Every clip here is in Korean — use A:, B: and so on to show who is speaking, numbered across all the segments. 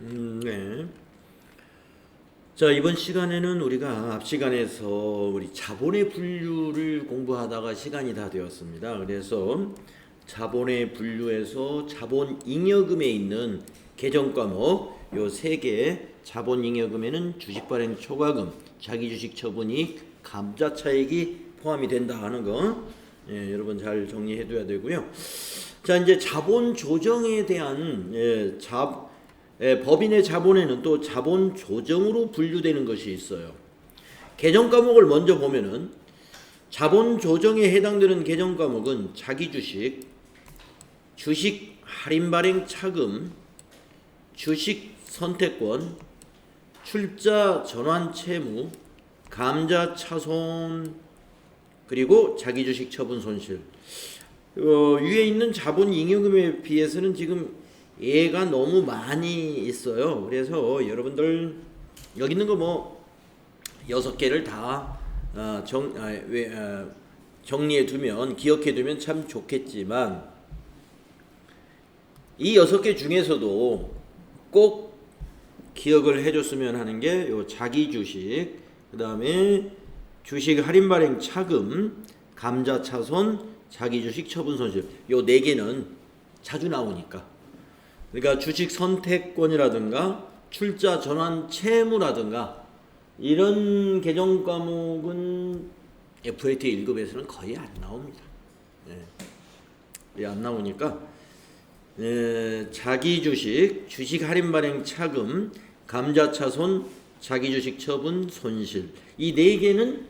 A: 네. 자, 이번 시간에는 우리가 앞 시간에서 우리 자본의 분류를 공부하다가 시간이 다 되었습니다. 그래서 자본의 분류에서 자본잉여금에 있는 개정 과목 요 세 개, 자본잉여금에는 주식발행 초과금, 자기주식 처분이익, 감자차익이 포함이 된다 하는 거 여러분 잘 정리해 둬야 되고요. 자, 이제 자본 조정에 대한 법인의 자본에는 또 자본 조정으로 분류되는 것이 있어요. 개정 과목을 먼저 보면은 자본 조정에 해당되는 개정 과목은 자기주식, 주식 할인 발행 차금, 주식 선택권, 출자 전환 채무, 감자 차손, 그리고 자기주식 처분 손실. 위에 있는 자본 잉여금에 비해서는 지금 얘가 너무 많이 있어요. 그래서 여러분들 여기 있는 거 뭐 6개를 다 정리해 두면, 기억해 두면 참 좋겠지만 이 6개 중에서도 꼭 기억을 해줬으면 하는 게 요 자기주식, 그 다음에 주식 할인 발행 차금, 감자 차손, 자기주식 처분 손실, 요 4개는 자주 나오니까. 그러니까 주식 선택권이라든가 출자 전환 채무라든가 이런 개정 과목은 FAT 1급에서는 거의 안 나옵니다. 안 나오니까 자기주식, 주식 할인 발행 차금, 감자차손, 자기주식 처분 손실, 이 4개는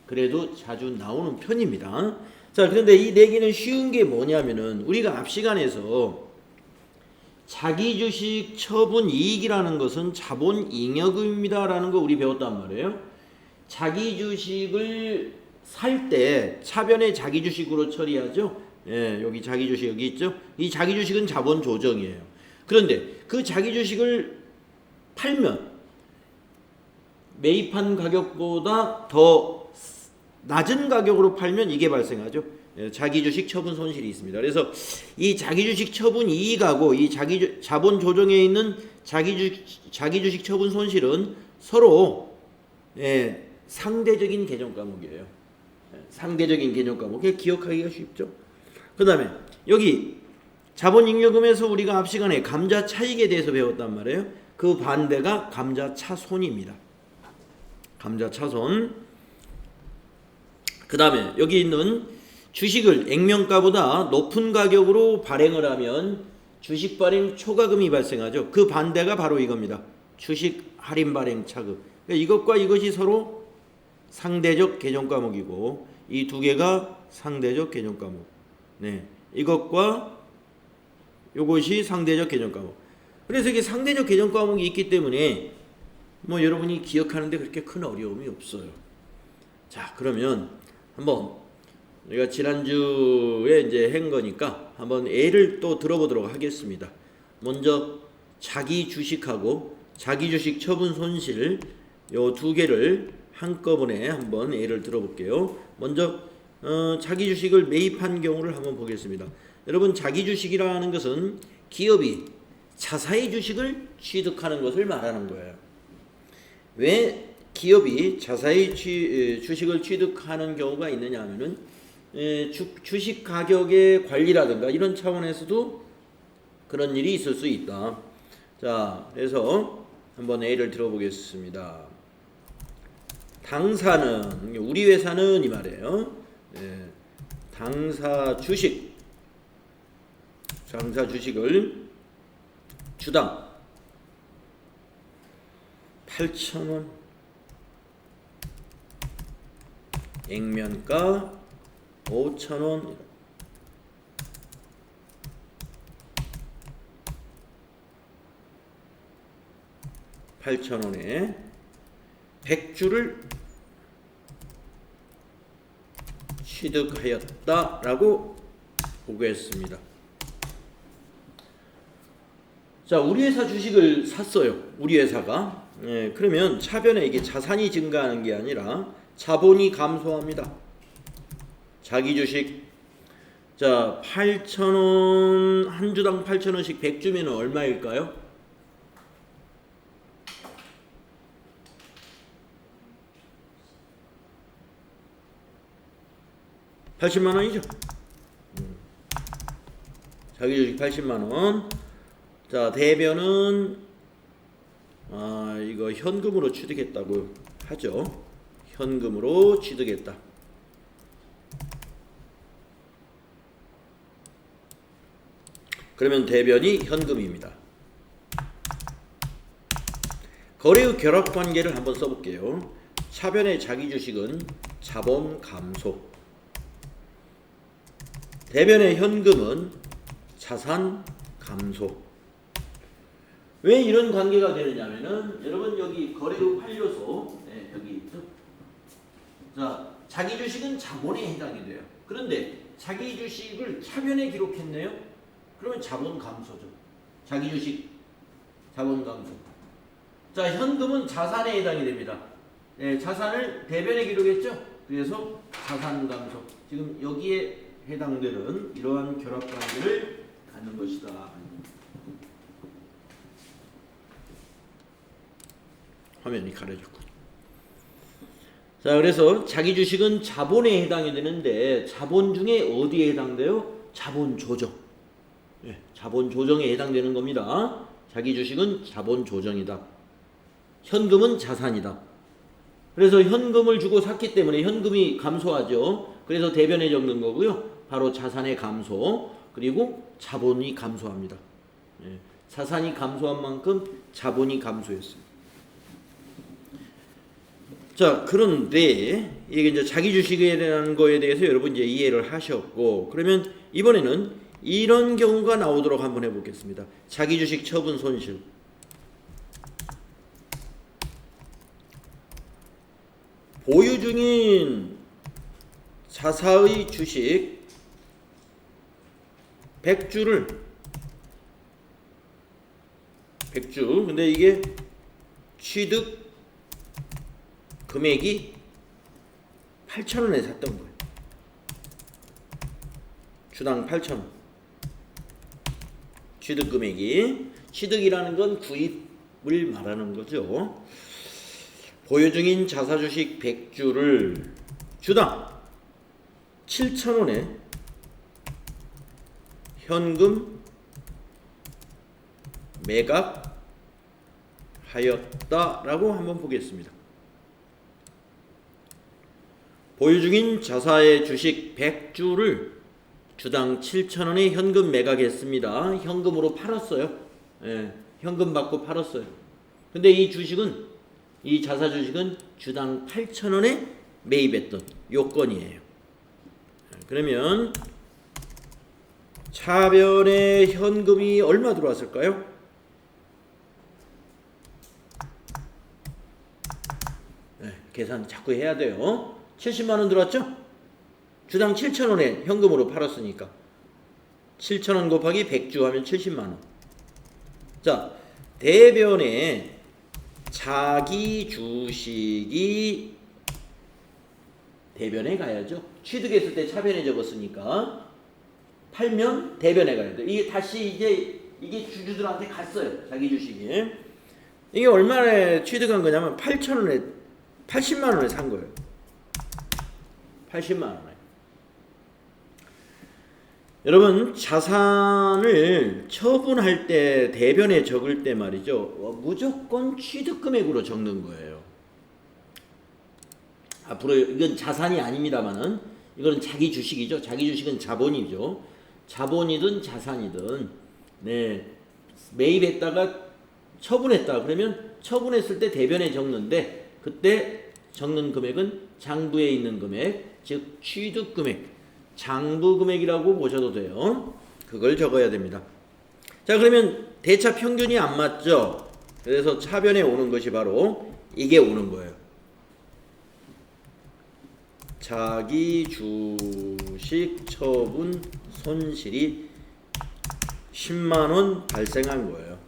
A: 그래도 자주 나오는 편입니다. 자, 그런데 이 4개는 쉬운 게 뭐냐면은 우리가 앞 시간에서 자기주식 처분 이익이라는 것은 자본 잉여금입니다라는 거 우리 배웠단 말이에요. 자기주식을 살 때 차변에 자기주식으로 처리하죠. 여기 자기주식 여기 있죠. 이 자기주식은 자본 조정이에요. 그런데 그 자기주식을 팔면 매입한 가격보다 더 낮은 가격으로 팔면 이게 발생하죠. 자기주식 처분 손실이 있습니다. 그래서 이 자기주식 처분 이익하고 이 자본 조정에 있는 자기주식 처분 손실은 서로 상대적인 개정 과목이에요. 상대적인 개정 과목. 기억하기가 쉽죠. 그 다음에 여기 자본잉여금에서 우리가 앞 시간에 감자 차익에 대해서 배웠단 말이에요. 그 반대가 감자 차손입니다. 감자 차손. 그 다음에 여기 있는 주식을 액면가보다 높은 가격으로 발행을 하면 주식 발행 초과금이 발생하죠. 그 반대가 바로 이겁니다. 주식 할인 발행 차금. 그러니까 이것과 이것이 서로 상대적 개정 과목이고 이 두 개가 상대적 개정 과목. 이것과 이것이 상대적 개정 과목. 그래서 이게 상대적 개정 과목이 있기 때문에 뭐 여러분이 기억하는데 그렇게 큰 어려움이 없어요. 자, 그러면 한번 우리가 지난주에 이제 한 거니까 한번 예를 또 들어보도록 하겠습니다. 먼저 자기 주식하고 자기 주식 처분 손실 요 2개를 한꺼번에 한번 예를 들어볼게요. 먼저 자기 주식을 매입한 경우를 한번 보겠습니다. 여러분, 자기 주식이라는 것은 기업이 자사의 주식을 취득하는 것을 말하는 거예요. 왜 기업이 자사의 주식을 취득하는 경우가 있느냐 하면은 주식 가격의 관리라든가 이런 차원에서도 그런 일이 있을 수 있다. 자, 그래서 한번 예를 들어보겠습니다. 당사는, 우리 회사는 이 말이에요. 당사 주식을 주당 8,000원, 액면가 5,000원, 8,000원에 100주를 취득하였다라고 보고했습니다. 자, 우리 회사 주식을 샀어요. 우리 회사가. 그러면 차변에 이게 자산이 증가하는 게 아니라 자본이 감소합니다. 자기 주식. 자, 8,000원, 한 주당 8,000원씩 100주면 얼마일까요? 80만 원이죠. 자기 주식 80만 원. 자, 대변은 이거 현금으로 취득했다고 하죠. 현금으로 취득했다. 그러면 대변이 현금입니다. 거래 후 결합 관계를 한번 써볼게요. 차변의 자기 주식은 자본 감소, 대변의 현금은 자산 감소. 왜 이런 관계가 되느냐면은 여러분 여기 거래 후 판료소 여기 있죠. 자, 자기 주식은 자본에 해당이 돼요. 그런데 자기 주식을 차변에 기록했네요. 그러면 자본 감소죠. 자기 주식 자본 감소. 자, 현금은 자산에 해당이 됩니다. 자산을 대변에 기록했죠. 그래서 자산 감소. 지금 여기에 해당되는 이러한 결합 관계를 갖는 것이다. 화면이 가려졌고. 자, 그래서 자기 주식은 자본에 해당이 되는데 자본 중에 어디에 해당돼요? 자본 조정. 자본 조정에 해당되는 겁니다. 자기 주식은 자본 조정이다. 현금은 자산이다. 그래서 현금을 주고 샀기 때문에 현금이 감소하죠. 그래서 대변에 적는 거고요. 바로 자산의 감소, 그리고 자본이 감소합니다. 자산이 감소한 만큼 자본이 감소했습니다. 자, 그런데 이게 이제 자기 주식에 대한 거에 대해서 여러분 이제 이해를 하셨고, 그러면 이번에는 이런 경우가 나오도록 한번 해보겠습니다. 자기 주식 처분 손실. 보유 중인 자사의 주식 100주를 100주, 근데 이게 취득 금액이 8,000원에 샀던 거예요. 주당 8,000원. 취득 금액이, 취득이라는 건 구입을 말하는 거죠. 보유 중인 자사 주식 100주를 주당 7,000원에 현금 매각하였다라고 한번 보겠습니다. 보유 중인 자사의 주식 100주를 주당 7,000원에 현금 매각했습니다. 현금으로 팔았어요. 현금 받고 팔았어요. 근데 이 주식은, 이 자사 주식은 주당 8,000원에 매입했던 요건이에요. 그러면 차변에 현금이 얼마 들어왔을까요? 계산 자꾸 해야 돼요. 70만 원 들어왔죠? 주당 7,000원에 현금으로 팔았으니까 7,000원 곱하기 100주 하면 70만 원. 자, 대변에 자기 주식이 대변에 가야죠. 취득했을 때 차변에 적었으니까 팔면 대변에 가야 돼. 이게 다시 이게 주주들한테 갔어요. 자기 주식이. 이게 얼마에 취득한 거냐면 8,000원에 80만 원에 산 거예요. 80만 원에. 여러분, 자산을 처분할 때 대변에 적을 때 말이죠. 무조건 취득 금액으로 적는 거예요. 앞으로 이건 자산이 아닙니다만은 이거는 자기 주식이죠. 자기 주식은 자본이죠. 자본이든 자산이든 매입했다가 처분했다 그러면 처분했을 때 대변에 적는데 그때 적는 금액은 장부에 있는 금액, 즉 취득 금액, 장부 금액이라고 보셔도 돼요. 그걸 적어야 됩니다. 자, 그러면 대차 평균이 안 맞죠. 그래서 차변에 오는 것이 바로 이게 오는 거예요. 자기 주식 처분 손실이 10만 원 발생한 거예요.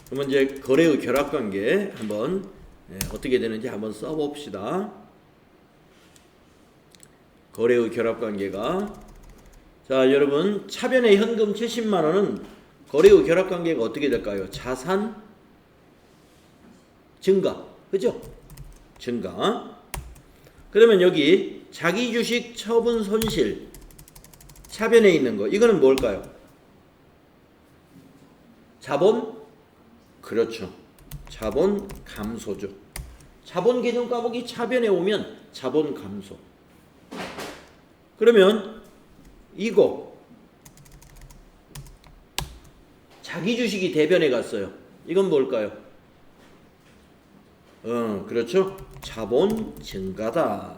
A: 그러면 이제 거래의 결합관계 한번 어떻게 되는지 한번 써봅시다. 거래의 결합관계가, 자 여러분, 차변의 현금 70만 원은 거래의 결합관계가 어떻게 될까요? 자산 증가, 그죠? 증가. 그러면 여기 자기 주식 처분 손실 차변에 있는 거 이거는 뭘까요? 자본? 그렇죠. 자본 감소죠. 자본 개정 과목이 차변에 오면 자본 감소. 그러면 이거 자기 주식이 대변에 갔어요. 이건 뭘까요? 그렇죠. 자본 증가다.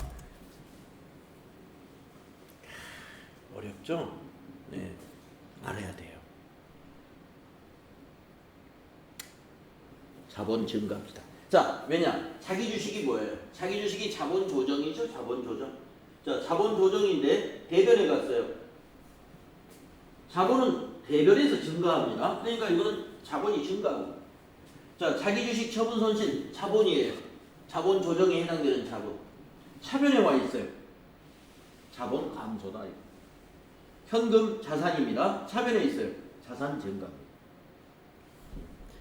A: 어렵죠? 네, 알아야 돼요. 자본 증가입니다. 자, 왜냐? 자기 주식이 뭐예요? 자기 주식이 자본 조정이죠. 자본 조정. 자, 자본 조정인데 대변에 갔어요. 자본은 대변에서 증가합니다. 그러니까 이거는 자본이 증가하고. 자, 자기 주식 처분 손실 자본이에요. 자본 조정에 해당되는 자본. 차변에 와 있어요. 자본 감소다. 현금 자산입니다. 차변에 있어요. 자산 증가.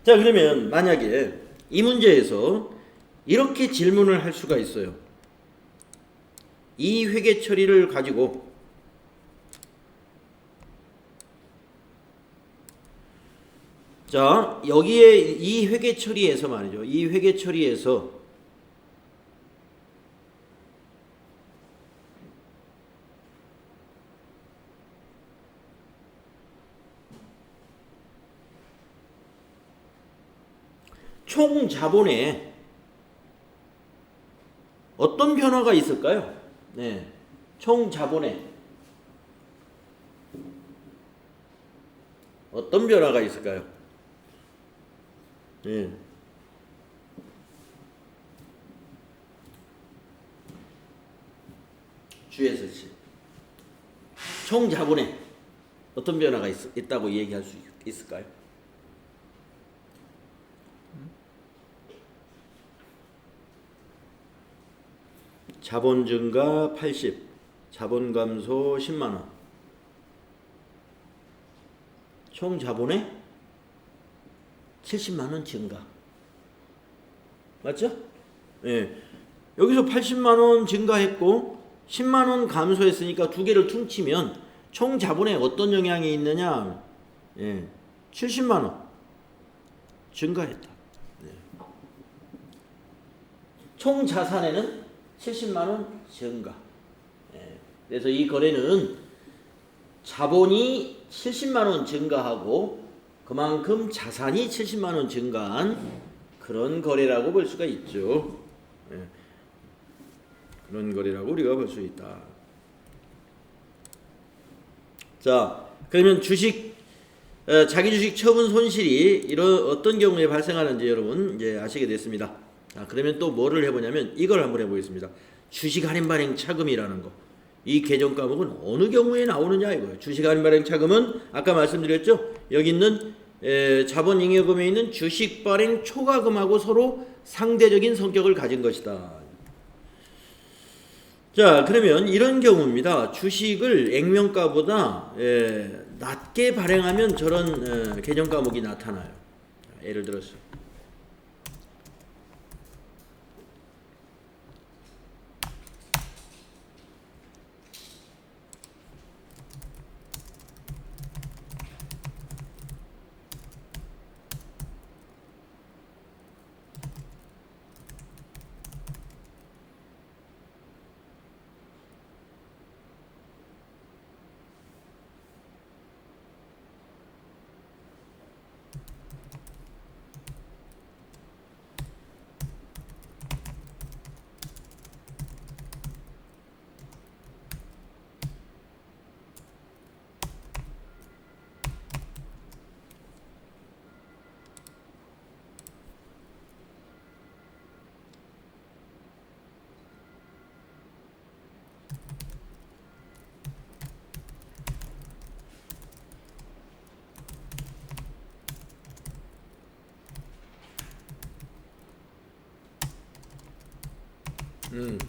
A: 자, 그러면 만약에 이 문제에서 이렇게 질문을 할 수가 있어요. 이 회계 처리를 가지고 자, 여기에 이 회계 처리에서 말이죠. 이 회계 처리에서 총 자본에 어떤 변화가 있을까요? 네. 총 자본에 어떤 변화가 있을까요? 네. 주에서 총 자본에 어떤 변화가 있다고 얘기할 수 있을까요? 자본 증가 80, 자본 감소 10만 원. 총 자본에 70만 원 증가. 맞죠? 예. 여기서 80만 원 증가했고 10만 원 감소했으니까 두 개를 퉁치면 총 자본에 어떤 영향이 있느냐? 예. 70만 원 증가했다. 예. 총 자산에는 70만 원 증가. 예. 그래서 이 거래는 자본이 70만 원 증가하고 그만큼 자산이 70만 원 증가한 그런 거래라고 볼 수가 있죠. 예. 그런 거래라고 우리가 볼 수 있다. 자, 그러면 자기 주식 처분 손실이 이런 어떤 경우에 발생하는지 여러분 이제 아시게 됐습니다. 자, 그러면 또 뭐를 해보냐면 이걸 한번 해보겠습니다. 주식 할인 발행 차금이라는 거. 이 개정 과목은 어느 경우에 나오느냐 이거예요. 주식 할인 발행 차금은 아까 말씀드렸죠. 여기 있는 자본 잉여금에 있는 주식 발행 초과금하고 서로 상대적인 성격을 가진 것이다. 자, 그러면 이런 경우입니다. 주식을 액면가보다 낮게 발행하면 저런 개정 과목이 나타나요. 예를 들어서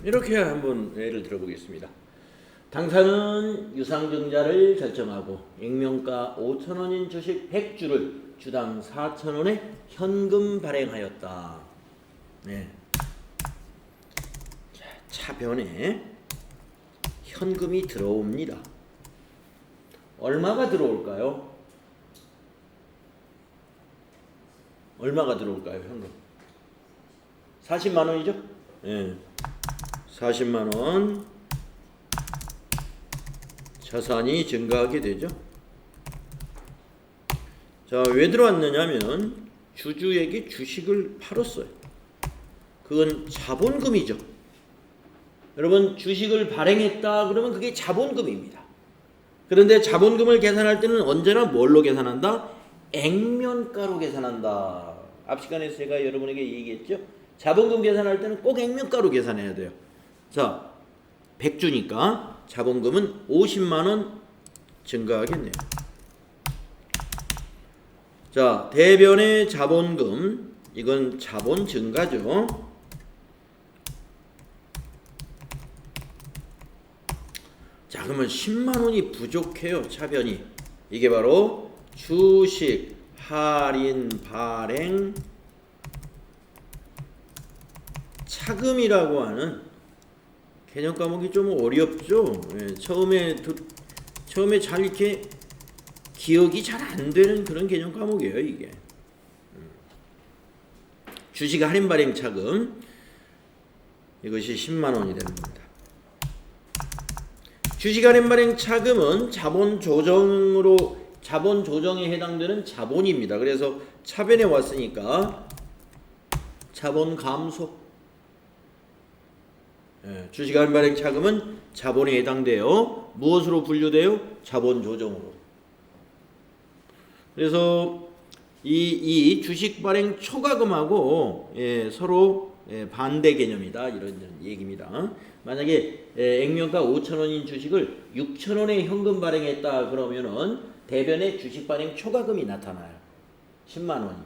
A: 이렇게 한번 예를 들어보겠습니다. 당사는 유상증자를 결정하고 액면가 5,000원인 주식 100주를 주당 4,000원에 현금 발행하였다. 네. 자, 차변에 현금이 들어옵니다. 얼마가 들어올까요? 얼마가 들어올까요? 현금 40만 원이죠? 예. 40만 원 자산이 증가하게 되죠. 자, 왜 들어왔느냐면 주주에게 주식을 팔았어요. 그건 자본금이죠. 여러분, 주식을 발행했다 그러면 그게 자본금입니다. 그런데 자본금을 계산할 때는 언제나 뭘로 계산한다? 액면가로 계산한다. 앞 시간에 제가 여러분에게 얘기했죠. 자본금 계산할 때는 꼭 액면가로 계산해야 돼요. 자, 100주니까 자본금은 50만 원 증가하겠네요. 자, 대변의 자본금, 이건 자본 증가죠. 자, 그러면 10만 원이 부족해요. 차변이. 이게 바로 주식 할인 발행 차금이라고 하는 개념 과목이 좀 어렵죠. 예, 처음에 잘 이렇게 기억이 잘 안 되는 그런 개념 과목이에요, 이게. 주식 할인 발행 차금, 이것이 10만 원이 되는 겁니다. 주식 할인 발행 차금은 자본 조정에 해당되는 자본입니다. 그래서 차변에 왔으니까 자본 감소. 예, 주식 할인 발행 차금은 자본에 해당돼요. 무엇으로 분류돼요? 자본 조정으로. 그래서 이 주식 발행 초과금하고 서로 반대 개념이다, 이런 얘기입니다. 만약에 액면가 5,000원인 주식을 6,000원에 현금 발행했다 그러면은 대변에 주식 발행 초과금이 나타나요. 10만 원이.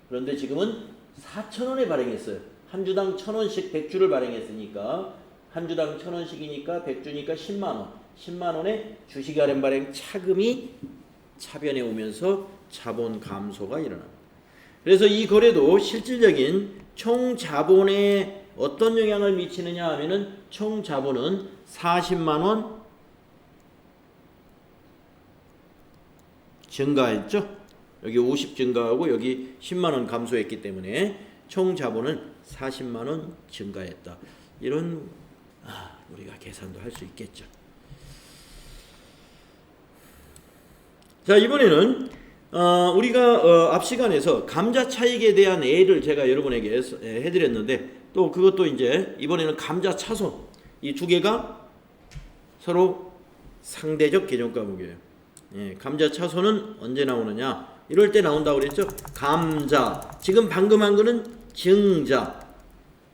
A: 그런데 지금은 4,000원에 발행했어요. 한 주당 1,000원씩 100주를 발행했으니까 한 주당 1,000원씩이니까 100주니까 10만 원. 10만 원에 주식 할인 발행 차금이 차변에 오면서 자본 감소가 일어납니다. 그래서 이 거래도 실질적인 총 자본에 어떤 영향을 미치느냐 하면은 총 자본은 40만 원 증가했죠. 여기 50 증가하고 여기 10만 원 감소했기 때문에 총 자본은 40만 원 증가했다. 이런 우리가 계산도 할 수 있겠죠. 자, 이번에는 우리가 앞 시간에서 감자 차익에 대한 예를 제가 여러분에게 해드렸는데, 또 그것도 이제 이번에는 감자 차손, 이 두 개가 서로 상대적 개념 과목이에요. 감자 차손은 언제 나오느냐? 이럴 때 나온다고 그랬죠. 감자, 지금 방금 한 거는 증자,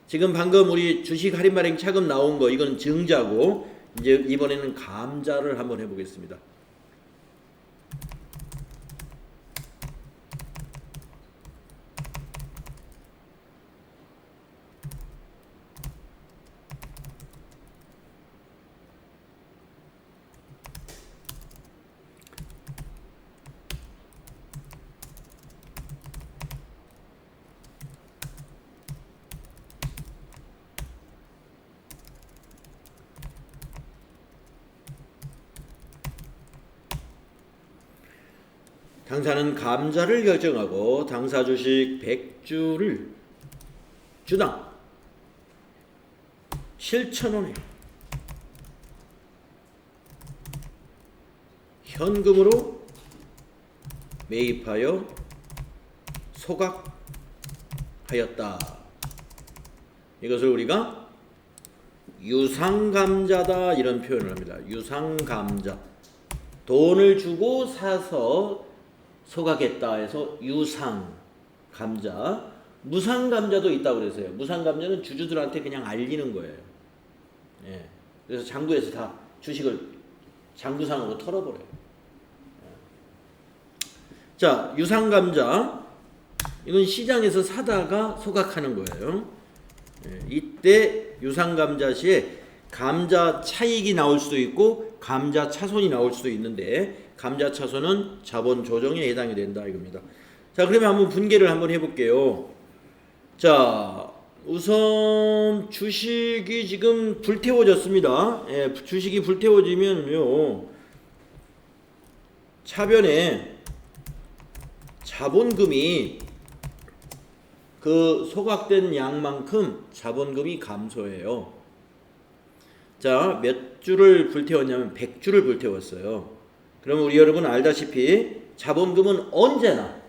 A: 지금 방금 우리 주식 할인 발행 차금 나온 거, 이건 증자고, 이제 이번에는 감자를 한번 해보겠습니다. 당사는 감자를 결정하고 당사 주식 100주를 주당 7,000원에 현금으로 매입하여 소각하였다. 이것을 우리가 유상감자다, 이런 표현을 합니다. 유상감자. 돈을 주고 사서 소각했다 해서 유상감자. 무상감자도 있다고 그랬어요. 무상감자는 주주들한테 그냥 알리는 거예요. 그래서 장부에서 다 주식을 장부상으로 털어버려요. 자, 유상감자, 이건 시장에서 사다가 소각하는 거예요. 이때 유상감자 시에 감자 차익이 나올 수도 있고 감자 차손이 나올 수도 있는데, 감자 차손은 자본 조정에 해당이 된다, 이겁니다. 자, 그러면 한번 분개를 한번 해볼게요. 자, 우선 주식이 지금 불태워졌습니다. 예, 주식이 불태워지면요 차변에 자본금이 그 소각된 양만큼 자본금이 감소해요. 자, 몇 주를 불태웠냐면 100주를 불태웠어요. 그러면 우리 여러분 알다시피 자본금은 언제나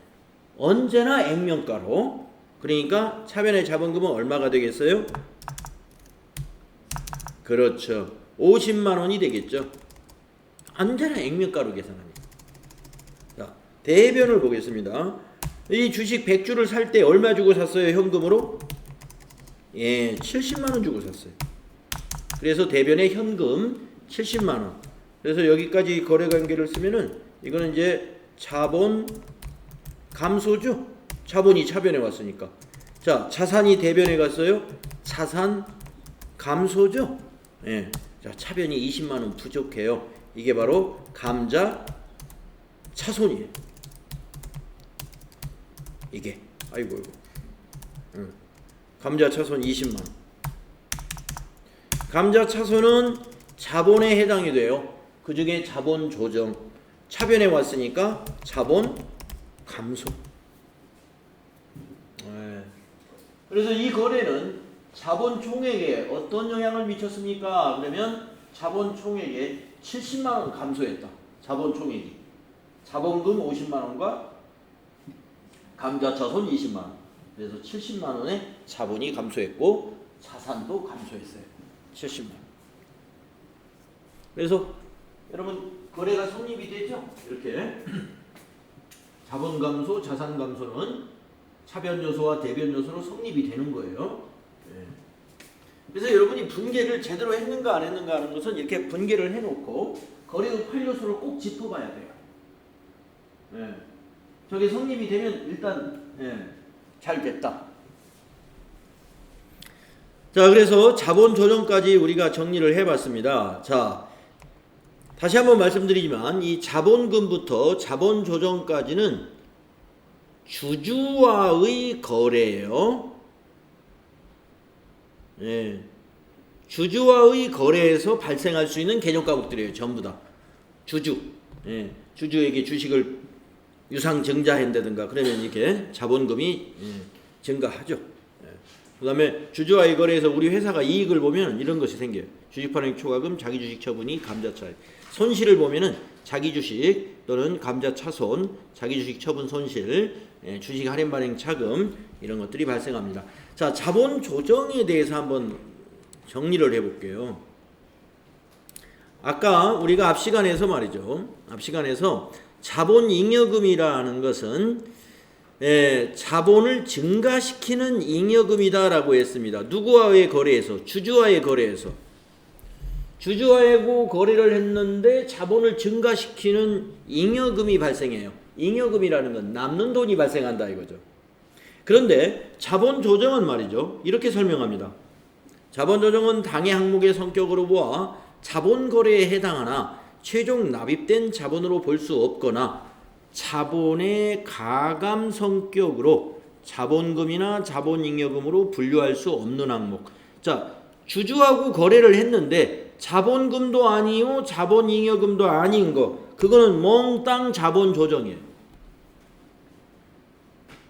A: 액면가로, 그러니까 차변의 자본금은 얼마가 되겠어요? 그렇죠. 50만 원이 되겠죠. 언제나 액면가로 계산합니다. 자, 대변을 보겠습니다. 이 주식 100주를 살 때 얼마 주고 샀어요? 현금으로? 예, 70만 원 주고 샀어요. 그래서 대변의 현금 70만 원. 그래서 여기까지 거래 관계를 쓰면은 이거는 이제 자본 감소죠. 자본이 차변에 왔으니까. 자, 자산이 대변에 갔어요. 자산 감소죠. 예. 자, 차변이 20만 원 부족해요. 이게 바로 감자 차손이에요. 이게 아이고. 감자 차손 20만 원. 감자 차손은 자본에 해당이 돼요. 그 중에 자본 조정. 차변에 왔으니까 자본 감소. 네. 그래서 이 거래는 자본 총액에 어떤 영향을 미쳤습니까? 그러면 자본 총액에 70만 원 감소했다. 자본 총액이. 자본금 50만 원과 감자차손 20만 원. 그래서 70만 원의 자본이 감소했고 자산도 감소했어요. 70만 원. 그래서 여러분 거래가 성립이 되죠? 이렇게 자본 감소, 자산 감소는 차변 요소와 대변 요소로 성립이 되는 거예요. 네. 그래서 여러분이 분계를 제대로 했는가 안 했는가 하는 것은 이렇게 분계를 해놓고 거래의 8요소를 꼭 짚어봐야 돼요. 네. 저게 성립이 되면 일단 잘 됐다. 자, 그래서 자본 조정까지 우리가 정리를 해봤습니다. 자, 다시 한번 말씀드리지만 이 자본금부터 자본 조정까지는 주주와의 거래예요. 예. 주주와의 거래에서 발생할 수 있는 개념 과목들이에요. 전부 다. 주주. 예. 주주에게 주식을 유상 증자한다든가 그러면 이렇게 자본금이 증가하죠. 예. 그 다음에 주주와의 거래에서 우리 회사가 이익을 보면 이런 것이 생겨요. 주식판행 초과금, 자기주식 처분이 감자차익. 손실을 보면은 자기주식 또는 감자차손, 자기주식 처분 손실, 주식 할인 발행 차금 이런 것들이 발생합니다. 자, 자본 조정에 대해서 한번 정리를 해볼게요. 아까 우리가 앞 시간에서 말이죠. 앞 시간에서 자본 잉여금이라는 것은 자본을 증가시키는 잉여금이다라고 했습니다. 누구와의 거래에서? 주주와의 거래에서. 주주와의 거래를 했는데 자본을 증가시키는 잉여금이 발생해요. 잉여금이라는 건 남는 돈이 발생한다 이거죠. 그런데 자본 조정은 말이죠. 이렇게 설명합니다. 자본 조정은 당해 항목의 성격으로 보아 자본 거래에 해당하나 최종 납입된 자본으로 볼 수 없거나 자본의 가감 성격으로 자본금이나 자본잉여금으로 분류할 수 없는 항목. 자, 주주하고 거래를 했는데 자본금도 아니요 자본잉여금도 아닌 거, 그거는 몽땅 자본 조정이에요.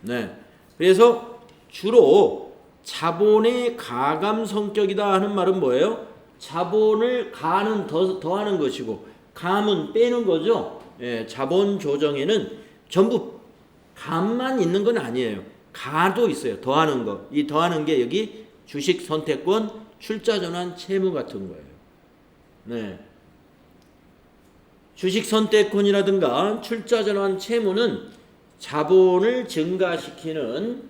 A: 네. 그래서 주로 자본의 가감 성격이다 하는 말은 뭐예요? 자본을 가는 더하는 것이고 감은 빼는 거죠. 예, 자본 조정에는 전부 감만 있는 건 아니에요. 가도 있어요. 더하는 거. 이 더하는 게 여기 주식 선택권, 출자 전환 채무 같은 거예요. 네. 주식 선택권이라든가 출자 전환 채무는 자본을 증가시키는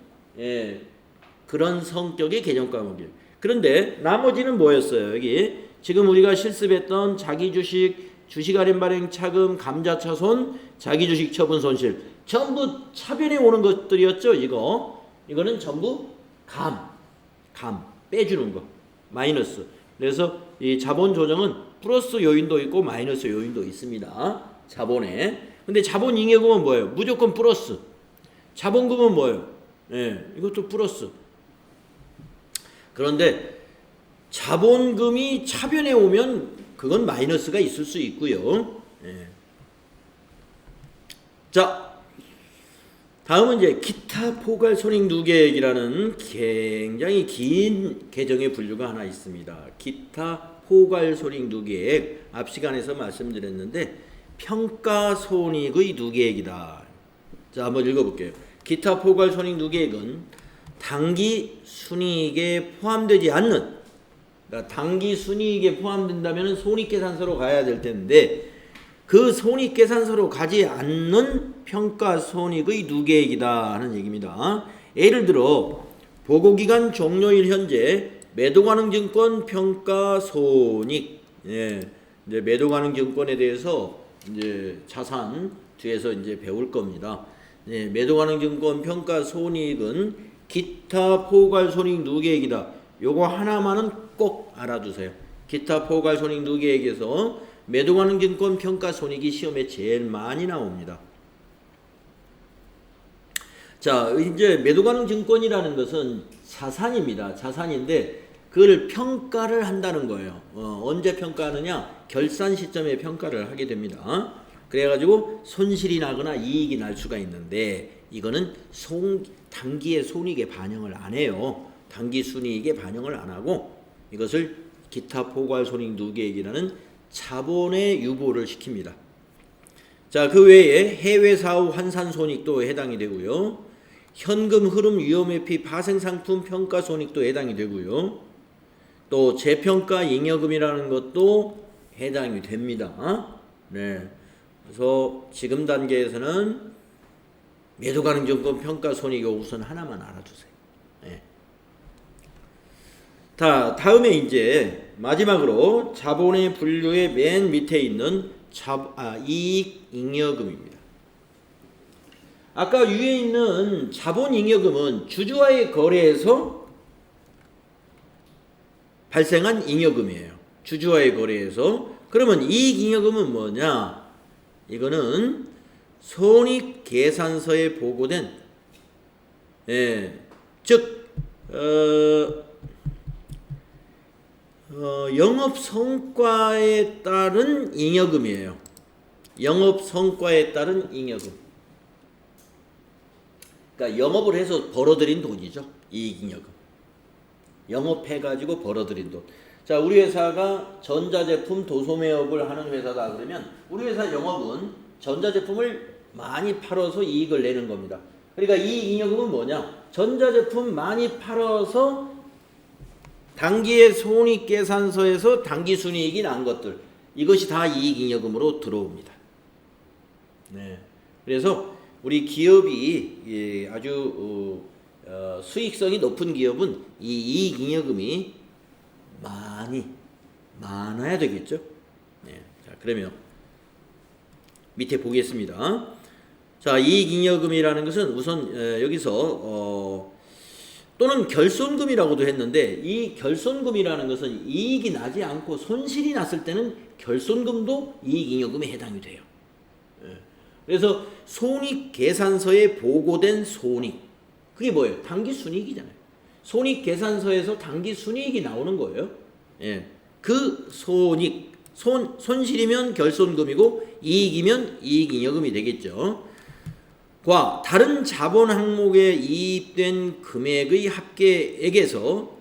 A: 그런 성격의 개념 과목이에요. 그런데 나머지는 뭐였어요? 여기 지금 우리가 실습했던 자기주식, 주식 할인 발행 차금, 감자차손, 자기주식 처분 손실 전부 차변에 오는 것들이었죠. 이거는 전부 감 빼주는 거, 마이너스. 그래서 이 자본 조정은 플러스 요인도 있고 마이너스 요인도 있습니다. 자본에. 근데 자본 잉여금은 뭐예요? 무조건 플러스. 자본금은 뭐예요? 이것도 플러스. 그런데 자본금이 차변에 오면 그건 마이너스가 있을 수 있고요. 예. 자, 다음은 이제 기타 포괄 손익 누계액이라는 굉장히 긴 계정의 분류가 하나 있습니다. 기타 포괄 손익 누계액, 앞 시간에서 말씀드렸는데 평가 손익의 누계액이다. 자, 한번 읽어볼게요. 기타 포괄 손익 누계액은 당기 순이익에 포함되지 않는, 그러니까 당기 순이익에 포함된다면 손익계산서로 가야 될 텐데 그 손익계산서로 가지 않는 평가 손익의 누계액이다 하는 얘기입니다. 예를 들어 보고기간 종료일 현재 매도가능증권 평가 손익, 예, 이제 매도가능증권에 대해서 이제 자산 뒤에서 이제 배울 겁니다. 예, 매도가능증권 평가 손익은 기타 포괄 손익 누계액이다. 요거 하나만은 꼭 알아두세요. 기타 포괄 손익 누계액에서 매도가능증권 평가 손익이 시험에 제일 많이 나옵니다. 자, 이제 매도가능증권이라는 것은 자산입니다. 자산인데 그걸 평가를 한다는 거예요. 언제 평가하느냐? 결산 시점에 평가를 하게 됩니다. 그래가지고 손실이 나거나 이익이 날 수가 있는데 이거는 단기의 손익에 반영을 안 해요. 단기 순이익에 반영을 안 하고 이것을 기타 포괄 손익 누계액이라는 자본의 유보를 시킵니다. 자, 그 외에 해외 사후 환산 손익도 해당이 되고요. 현금 흐름 위험회피 파생상품 평가 손익도 해당이 되고요. 또 재평가 잉여금이라는 것도 해당이 됩니다. 네. 그래서 지금 단계에서는 매도가능증권 평가 손익이 우선 하나만 알아두세요. 네. 다음에 이제 마지막으로 자본의 분류의 맨 밑에 있는 이익 잉여금입니다. 아까 위에 있는 자본 잉여금은 주주와의 거래에서 발생한 잉여금이에요. 주주와의 거래에서. 그러면 이익 잉여금은 뭐냐? 이거는 손익계산서에 보고된, 예, 즉 영업 성과에 따른 잉여금이에요. 영업 성과에 따른 잉여금. 그러니까 영업을 해서 벌어들인 돈이죠. 이익 잉여금. 영업해가지고 벌어들인 돈. 자, 우리 회사가 전자제품 도소매업을 하는 회사다 그러면 우리 회사 영업은 전자제품을 많이 팔아서 이익을 내는 겁니다. 그러니까 이익 잉여금은 뭐냐? 전자제품 많이 팔아서 단기의 손익계산서에서 단기순이익이 난 것들, 이것이 다 이익잉여금으로 들어옵니다. 네. 그래서 우리 기업이 아주 수익성이 높은 기업은 이 이익잉여금이 많아야 되겠죠. 네. 자, 그러면 밑에 보겠습니다. 자, 이익잉여금이라는 것은 우선 여기서 또는 결손금이라고도 했는데 이 결손금이라는 것은 이익이 나지 않고 손실이 났을 때는 결손금도 이익잉여금에 해당이 돼요. 그래서 손익계산서에 보고된 손익, 그게 뭐예요? 당기순이익이잖아요. 손익계산서에서 당기순이익이 나오는 거예요. 예. 그 손실이면 결손금이고 이익이면 이익잉여금이 되겠죠. 과 다른 자본 항목에 이입된 금액의 합계액에서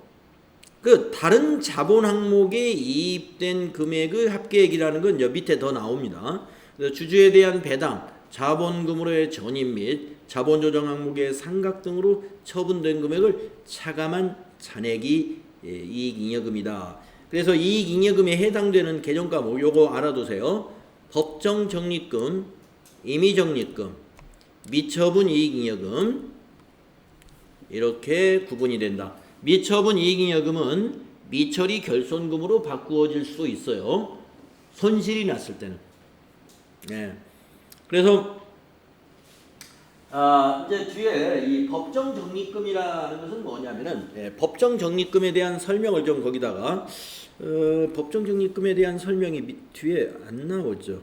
A: 그 다른 자본 항목에 이입된 금액의 합계액이라는 건 저 밑에 더 나옵니다. 그래서 주주에 대한 배당, 자본금으로의 전입 및 자본조정 항목의 상각 등으로 처분된 금액을 차감한 잔액이 이익잉여금이다. 그래서 이익잉여금에 해당되는 계정과목 요거 알아두세요. 법정적립금, 임의적립금, 미처분 이익잉여금 이렇게 구분이 된다. 미처분 이익잉여금은 미처리 결손금으로 바꾸어질 수 있어요. 손실이 났을 때는. 네. 그래서 이제 뒤에 이 법정적립금이라는 것은 뭐냐면은 법정적립금에 대한 설명을 좀 거기다가 법정적립금에 대한 설명이 뒤에 안 나오죠.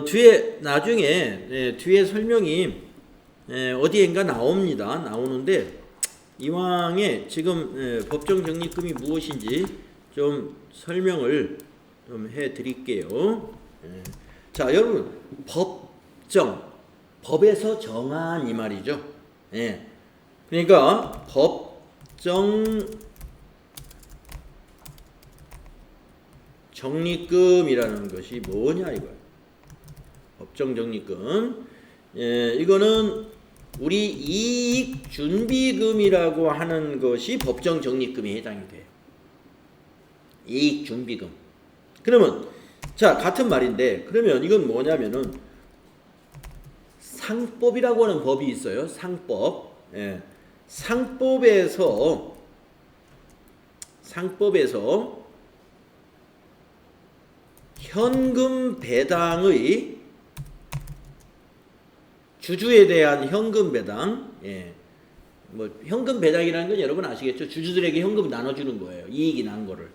A: 뒤에 나중에 뒤에 설명이 어디엔가 나오는데 이왕에 지금 법정 적립금이 무엇인지 좀 설명을 좀 해드릴게요. 자, 여러분 법에서 정한 이 말이죠. 그러니까 법정 적립금이라는 것이 뭐냐 이거예요. 법정 적립금. 이거는 우리 이익 준비금이라고 하는 것이 법정 적립금에 해당이 돼요. 이익 준비금. 그러면 자, 같은 말인데 그러면 이건 뭐냐면은 상법이라고 하는 법이 있어요. 상법. 상법에서 현금 배당의 주주에 대한 현금 배당, 뭐 현금 배당이라는 건 여러분 아시겠죠? 주주들에게 현금을 나눠주는 거예요. 이익이 난 거를.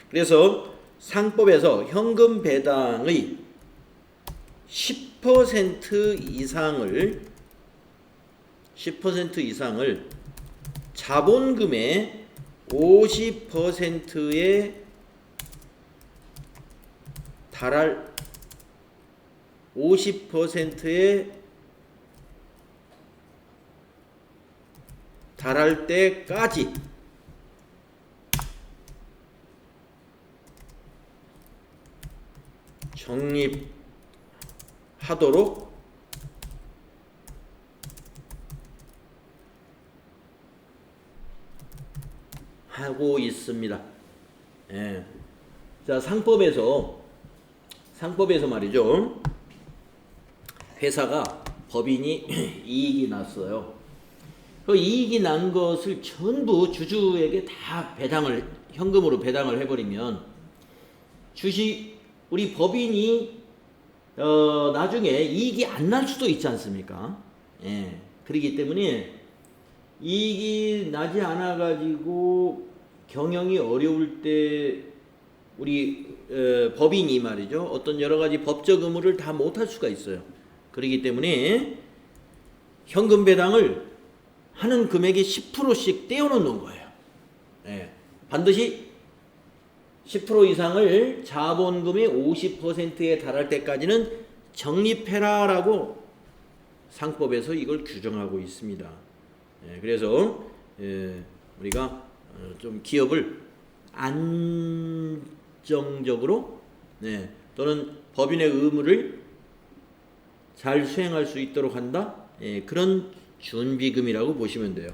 A: 그래서 상법에서 현금 배당의 10% 이상을 자본금의 50%에 달할 50%에 달할 때까지 적립하도록 하고 있습니다. 자, 상법에서 말이죠. 회사가 법인이 이익이 났어요. 그 이익이 난 것을 전부 주주에게 다 현금으로 배당을 해버리면 우리 법인이 나중에 이익이 안 날 수도 있지 않습니까? 그렇기 때문에 이익이 나지 않아 가지고 경영이 어려울 때 우리 법인이 말이죠. 어떤 여러 가지 법적 의무를 다 못할 수가 있어요. 그렇기 때문에 현금 배당을 하는 금액의 10%씩 떼어놓는 거예요. 반드시 10% 이상을 자본금의 50%에 달할 때까지는 적립해라라고 상법에서 이걸 규정하고 있습니다. 그래서 우리가 좀 기업을 안정적으로 또는 법인의 의무를 잘 수행할 수 있도록 한다. 그런 준비금이라고 보시면 돼요.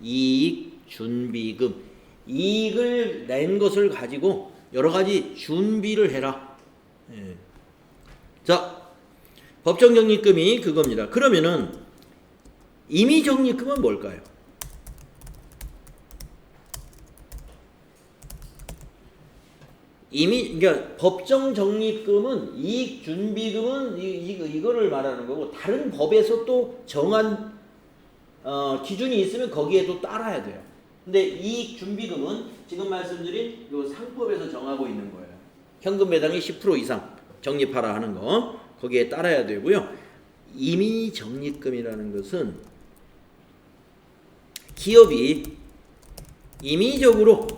A: 이익 준비금. 이익을 낸 것을 가지고 여러 가지 준비를 해라. 자, 법정 적립금이 그겁니다. 그러면은 임의 적립금은 뭘까요? 그러니까 법정 적립금은 이익 준비금은 이거를 말하는 거고, 다른 법에서 또 정한 기준이 있으면 거기에 또 따라야 돼요. 근데 이익 준비금은 지금 말씀드린 요 상법에서 정하고 있는 거예요. 현금 배당이 10% 이상 적립하라 하는 거 거기에 따라야 되고요. 임의 적립금이라는 것은 기업이 임의적으로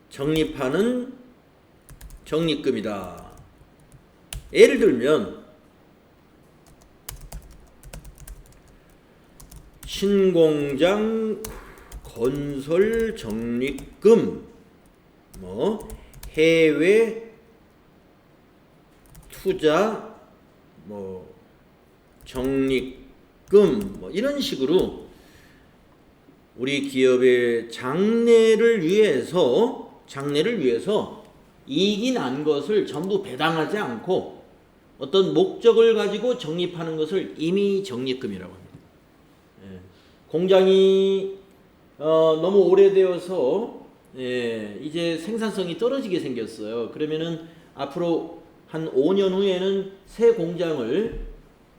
A: 적립하는 적립금이다. 예를 들면 신공장 건설 적립금, 뭐 해외 투자 뭐 적립금, 뭐 이런 식으로 우리 기업의 장래를 위해서 이익이 난 것을 전부 배당하지 않고 어떤 목적을 가지고 적립하는 것을 임의 적립금이라고 합니다. 공장이 너무 오래되어서 이제 생산성이 떨어지게 생겼어요. 그러면은 앞으로 한 5년 후에는 새 공장을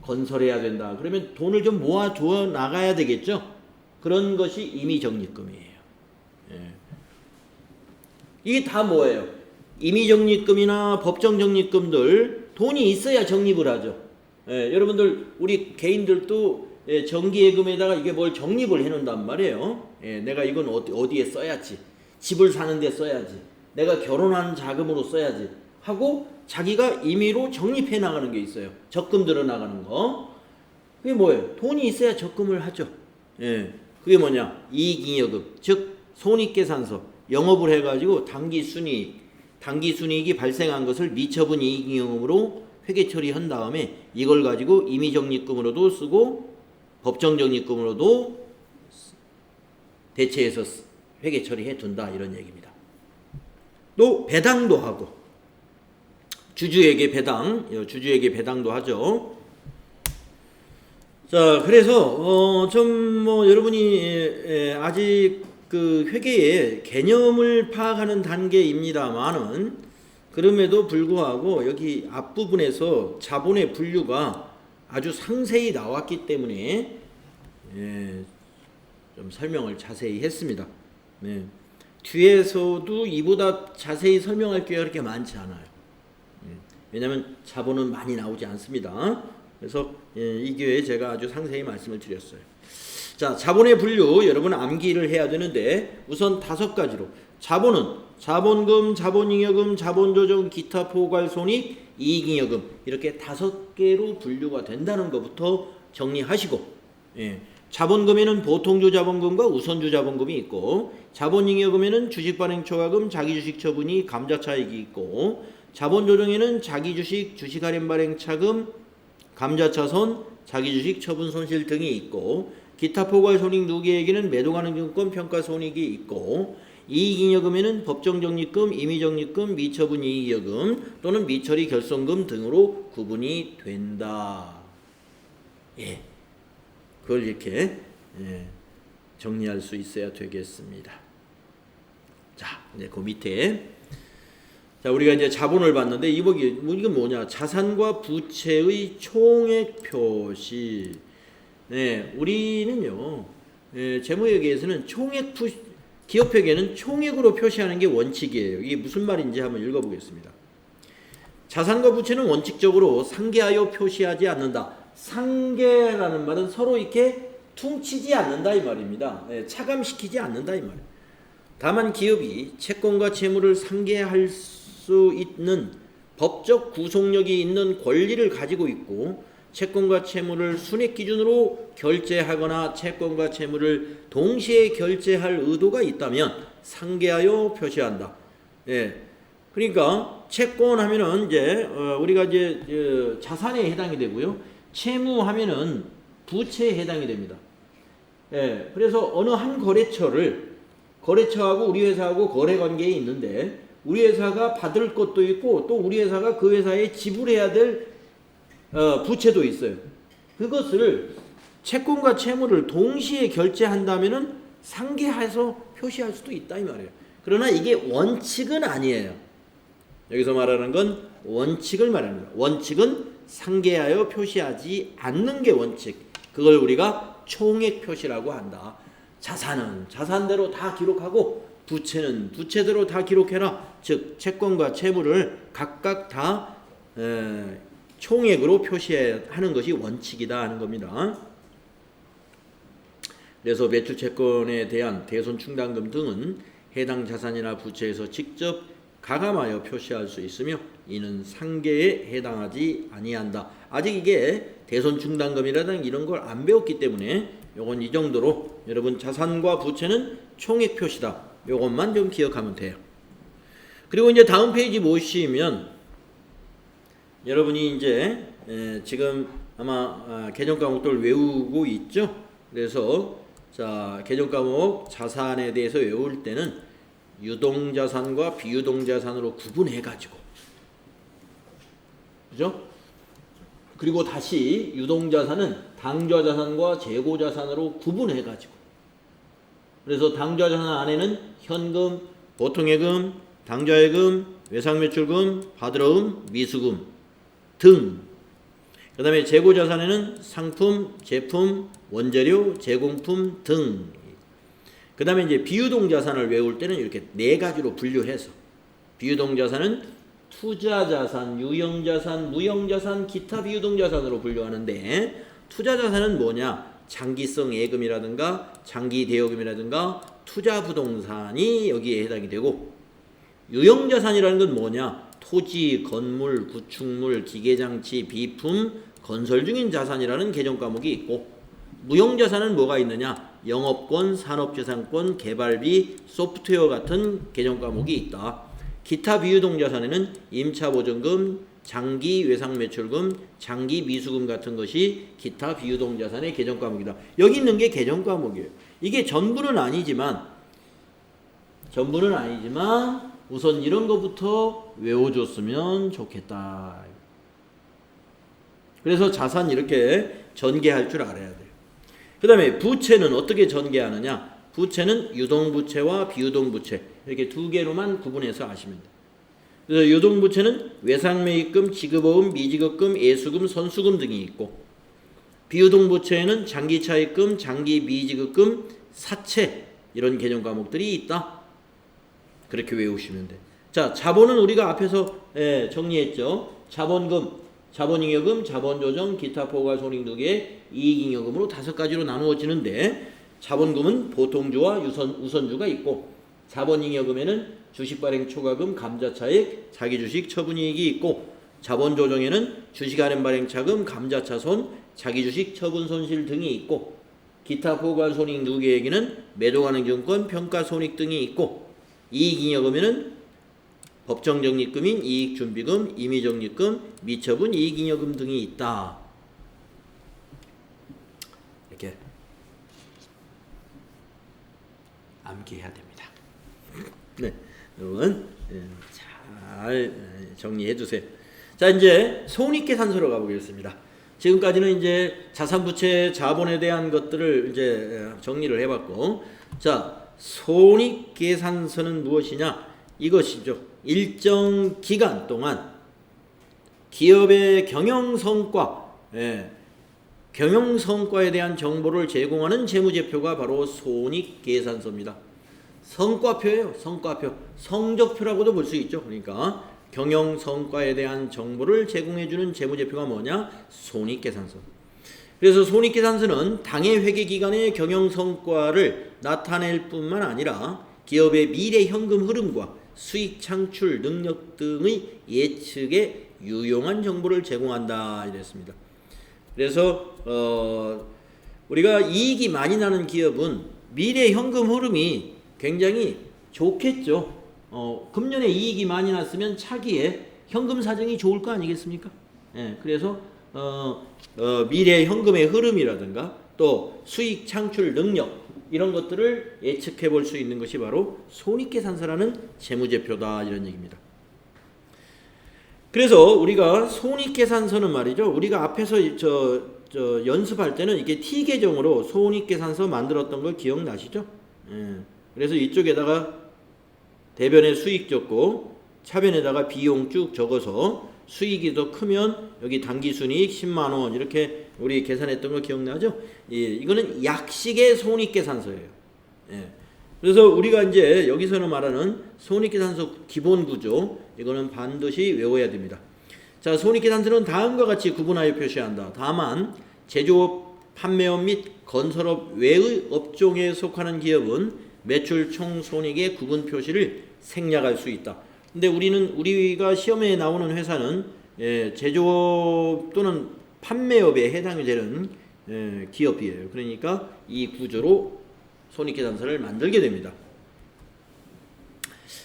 A: 건설해야 된다. 그러면 돈을 좀 모아두어 나가야 되겠죠. 그런 것이 임의적립금이에요. 예. 이게 다 뭐예요? 임의적립금이나 법정적립금들 돈이 있어야 적립을 하죠. 예, 여러분들 우리 개인들도 정기예금에다가 이게 뭘 적립을 해놓는단 말이에요. 예, 내가 이건 어디에 써야지, 집을 사는데 써야지, 내가 결혼한 자금으로 써야지 하고 자기가 임의로 적립해 나가는 게 있어요. 적금 들어 나가는 거. 그게 뭐예요? 돈이 있어야 적금을 하죠. 예, 그게 뭐냐? 이익잉여금, 즉 손익계산서 영업을 해가지고 당기순이익이 발생한 것을 미처분 이익잉여금으로 회계 처리한 다음에 이걸 가지고 임의적립금으로도 쓰고 법정적립금으로도 대체해서 회계 처리해 둔다, 이런 얘기입니다. 또 배당도 하고 주주에게 배당도 하죠. 자, 그래서 좀 뭐 여러분이 아직 그 회계의 개념을 파악하는 단계입니다만은 그럼에도 불구하고 여기 앞부분에서 자본의 분류가 아주 상세히 나왔기 때문에 좀 설명을 자세히 했습니다. 뒤에서도 이보다 자세히 설명할 게 그렇게 많지 않아요. 왜냐하면 자본은 많이 나오지 않습니다. 그래서 이 기회에 제가 아주 상세히 말씀을 드렸어요. 자, 자본의 분류 여러분 암기를 해야 되는데 우선 5가지로 자본은 자본금, 자본잉여금, 자본조정, 기타 포괄손익, 이익잉여금 이렇게 5개로 분류가 된다는 것부터 정리하시고, 자본금에는 보통주 자본금과 우선주 자본금이 있고, 자본잉여금에는 주식발행초과금, 자기주식처분이 감자차익이 있고, 자본조정에는 자기주식, 주식할인발행차금, 감자차손, 자기주식 처분손실 등이 있고, 기타 포괄손익 누계액에는 매도가능증권 평가손익이 있고, 이익잉여금에는 법정적립금, 임의적립금, 미처분 이익여금 또는 미처리 결손금 등으로 구분이 된다. 예, 그걸 이렇게 정리할 수 있어야 되겠습니다. 자, 이제 그 밑에 자, 우리가 이제 자본을 봤는데 이건 뭐냐? 자산과 부채의 총액 표시. 우리는요, 재무회계에서는 기업회계는 총액으로 표시하는 게 원칙이에요. 이게 무슨 말인지 한번 읽어보겠습니다. 자산과 부채는 원칙적으로 상계하여 표시하지 않는다. 상계라는 말은 서로 이렇게 퉁치지 않는다 이 말입니다. 차감시키지 않는다 이 말이에요. 다만 기업이 채권과 채무를 상계할 수 있는 법적 구속력이 있는 권리를 가지고 있고, 채권과 채무를 순액 기준으로 결제하거나 채권과 채무를 동시에 결제할 의도가 있다면 상계하여 표시한다. 그러니까 채권하면은 이제 우리가 이제 자산에 해당이 되고요, 채무하면은 부채에 해당이 됩니다. 그래서 어느 한 거래처하고 우리 회사하고 거래 관계에 있는데 우리 회사가 받을 것도 있고 또 우리 회사가 그 회사에 지불해야 될 부채도 있어요. 그것을 채권과 채무를 동시에 결제한다면은 상계해서 표시할 수도 있다 이 말이에요. 그러나 이게 원칙은 아니에요. 여기서 말하는 건 원칙을 말합니다. 원칙은 상계하여 표시하지 않는 게 원칙. 그걸 우리가 총액 표시라고 한다. 자산은 자산대로 다 기록하고 부채는 부채대로 다 기록해라. 즉 채권과 채무를 각각 다 총액으로 표시하는 것이 원칙이다 하는 겁니다. 그래서 매출채권에 대한 대손충당금 등은 해당 자산이나 부채에서 직접 가감하여 표시할 수 있으며 이는 상계에 해당하지 아니한다. 아직 이게 대손충당금이라든가 이런 걸 안 배웠기 때문에 요건 이 정도로 여러분 자산과 부채는 총액 표시다. 요것만 좀 기억하면 돼요. 그리고 이제 다음 페이지 보시면 여러분이 이제 지금 아마 개정 과목들 외우고 있죠. 그래서 자, 개정 과목 자산에 대해서 외울 때는 유동자산과 비유동자산으로 구분해 가지고, 그죠? 그리고 다시 유동자산은 당좌자산과 재고자산으로 구분해 가지고, 그래서 당좌자산 안에는 현금, 보통예금, 당좌예금, 외상매출금, 바들어음, 미수금 등 그 다음에 재고자산에는 상품, 제품, 원재료, 제공품 등. 그 다음에 이제 비유동자산을 외울 때는 이렇게 네 가지로 분류해서 비유동자산은 투자자산, 유형자산, 무형자산, 기타 비유동자산으로 분류하는데 투자자산은 뭐냐? 장기성 예금이라든가 장기대여금이라든가 투자부동산이 여기에 해당이 되고 유형자산이라는 건 뭐냐? 토지, 건물, 구축물, 기계장치, 비품, 건설 중인 자산이라는 개정 과목이 있고 무형자산은 뭐가 있느냐? 영업권, 산업재산권, 개발비, 소프트웨어 같은 개정 과목이 있다. 기타 비유동자산에는 임차보증금, 장기 외상매출금, 장기 미수금 같은 것이 기타 비유동자산의 개정 과목이다. 여기 있는 게 개정 과목이에요. 이게 전부는 아니지만 우선 이런 거부터 외워줬으면 좋겠다. 그래서 자산 이렇게 전개할 줄 알아야 돼요. 그 다음에 부채는 어떻게 전개하느냐? 부채는 유동부채와 비유동부채 이렇게 두 개로만 구분해서 아시면 돼요. 그래서 유동부채는 외상매입금, 지급어음, 미지급금, 예수금, 선수금 등이 있고 비유동부채에는 장기차입금, 장기미지급금, 사채 이런 개정 과목들이 있다. 그렇게 외우시면 돼요. 자, 자본은 우리가 앞에서 정리했죠. 자본금, 자본잉여금, 자본조정, 기타 포괄손익 2개, 이익잉여금으로 5가지로 나누어지는데 자본금은 보통주와 우선주가 있고 자본잉여금에는 주식발행 초과금, 감자차익, 자기주식 처분이익이 있고 자본조정에는 주식할인발행차금, 감자차손, 자기주식 처분손실 등이 있고 기타 포괄손익 2개에게는 매도가능증권, 평가손익 등이 있고 이익잉여금에는 법정적립금인 이익준비금, 임의적립금, 미처분 이익잉여금 등이 있다. 이렇게 암기해야 됩니다. 네, 여러분 잘 정리해 주세요. 자, 이제 손익계산서로 가보겠습니다. 지금까지는 이제 자산부채, 자본에 대한 것들을 이제 정리를 해봤고, 자, 손익계산서는 무엇이냐? 이것이죠. 일정 기간 동안 기업의 경영성과, 경영성과에 대한 정보를 제공하는 재무제표가 바로 손익계산서입니다. 성과표예요. 성과표. 성적표라고도 볼 수 있죠. 그러니까 경영성과에 대한 정보를 제공해주는 재무제표가 뭐냐? 손익계산서. 그래서 손익계산서는 당해 회계기간의 경영성과를 나타낼 뿐만 아니라 기업의 미래 현금 흐름과 수익 창출 능력 등의 예측에 유용한 정보를 제공한다 이랬습니다. 그래서 우리가 이익이 많이 나는 기업은 미래 현금 흐름이 굉장히 좋겠죠. 금년에 이익이 많이 났으면 차기에 현금 사정이 좋을 거 아니겠습니까? 그래서 미래 현금의 흐름이라든가 또 수익 창출 능력 이런 것들을 예측해 볼 수 있는 것이 바로 손익계산서라는 재무제표다 이런 얘기입니다. 그래서 우리가 손익계산서는 말이죠. 우리가 앞에서 연습할 때는 이게 T계정으로 손익계산서 만들었던 걸 기억나시죠? 그래서 이쪽에다가 대변에 수익 적고 차변에다가 비용 쭉 적어서 수익이 더 크면 여기 당기순이익 10만원 이렇게 우리 계산했던 거 기억나죠? 이거는 약식의 손익계산서예요. 그래서 우리가 이제 여기서는 말하는 손익계산서 기본 구조 이거는 반드시 외워야 됩니다. 자, 손익계산서는 다음과 같이 구분하여 표시한다. 다만 제조업, 판매업 및 건설업 외의 업종에 속하는 기업은 매출 총 손익의 구분 표시를 생략할 수 있다. 근데 우리가 시험에 나오는 회사는 제조업 또는 판매업에 해당이 되는 기업이에요. 그러니까 이 구조로 손익계산서를 만들게 됩니다.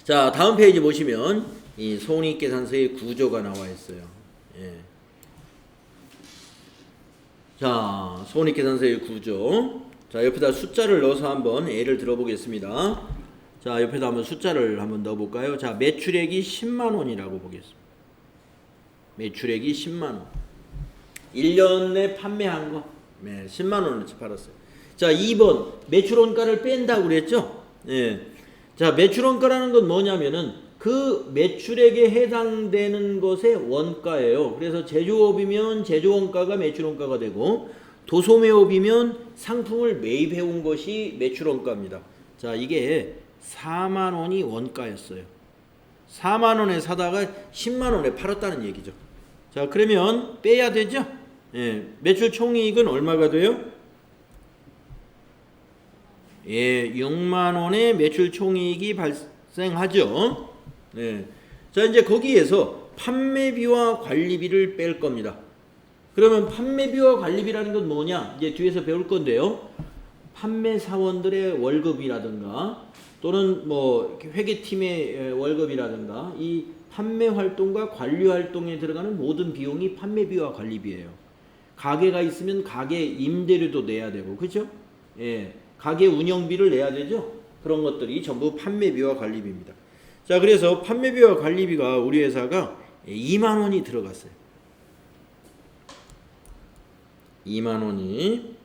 A: 자, 다음 페이지 보시면 이 손익계산서의 구조가 나와 있어요. 자, 손익계산서의 구조. 자, 옆에다 숫자를 넣어서 한번 예를 들어보겠습니다. 자, 옆에다 한번 숫자를 한번 넣어볼까요? 자, 매출액이 10만원이라고 보겠습니다. 매출액이 10만원. 1년 내 판매한 거. 10만원어치 팔았어요. 자, 2번 매출원가를 뺀다고 그랬죠? 자, 매출원가라는 건 뭐냐면은 그 매출액에 해당되는 것의 원가예요. 그래서 제조업이면 제조원가가 매출원가가 되고 도소매업이면 상품을 매입해 온 것이 매출원가입니다. 자, 이게 4만 원이 원가였어요. 4만 원에 사다가 10만 원에 팔았다는 얘기죠. 자, 그러면 빼야 되죠? 예, 매출 총이익은 얼마가 돼요? 예, 6만 원의 매출 총이익이 발생하죠. 네. 자, 이제 거기에서 판매비와 관리비를 뺄 겁니다. 그러면 판매비와 관리비라는 건 뭐냐? 이제 뒤에서 배울 건데요. 판매 사원들의 월급이라든가 또는 뭐 회계팀의 월급이라든가 이 판매 활동과 관리 활동에 들어가는 모든 비용이 판매비와 관리비예요. 가게가 있으면 가게 임대료도 내야 되고, 그렇죠? 예, 가게 운영비를 내야 되죠. 그런 것들이 전부 판매비와 관리비입니다. 자, 그래서 판매비와 관리비가 우리 회사가 2만 원이 들어갔어요. 2만 원이.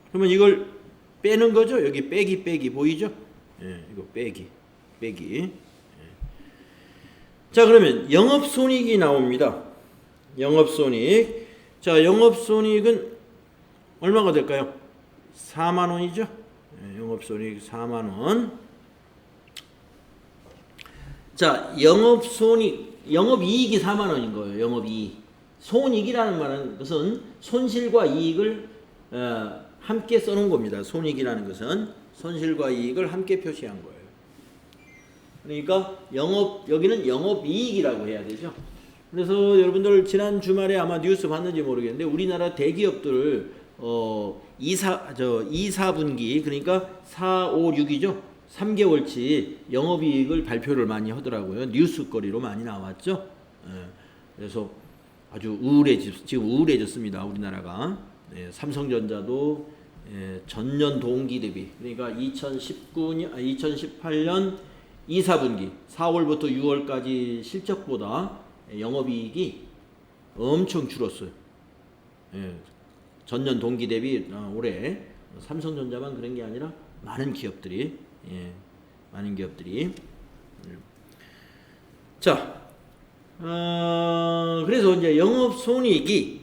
A: 그러면 이걸 빼는 거죠. 여기 빼기 보이죠? 예, 이거 빼기. 예. 자, 그러면 영업손익이 나옵니다. 영업손익. 자, 영업손익은 얼마가 될까요? 4만 원이죠. 예, 영업손익 4만 원. 자, 영업이익이 4만 원인 거예요. 영업이익. 손익이라는 말은 것은 손실과 이익을 함께 써놓은 겁니다. 손익이라는 것은 손실과 이익을 함께 표시한 거예요. 그러니까 여기는 영업이익이라고 해야 되죠. 그래서 여러분들 지난 주말에 아마 뉴스 봤는지 모르겠는데 우리나라 대기업들 2, 4분기 그러니까 4, 5, 6이죠. 3개월치 영업이익을 발표를 많이 하더라고요. 뉴스거리로 많이 나왔죠. 그래서 아주 지금 우울해졌습니다. 우리나라가. 삼성전자도 전년 동기 대비 그러니까 2018년 2, 4분기 4월부터 6월까지 실적보다 영업이익이 엄청 줄었어요. 전년 동기 대비 올해 삼성전자만 그런 게 아니라 많은 기업들이 자, 그래서 이제 영업손익이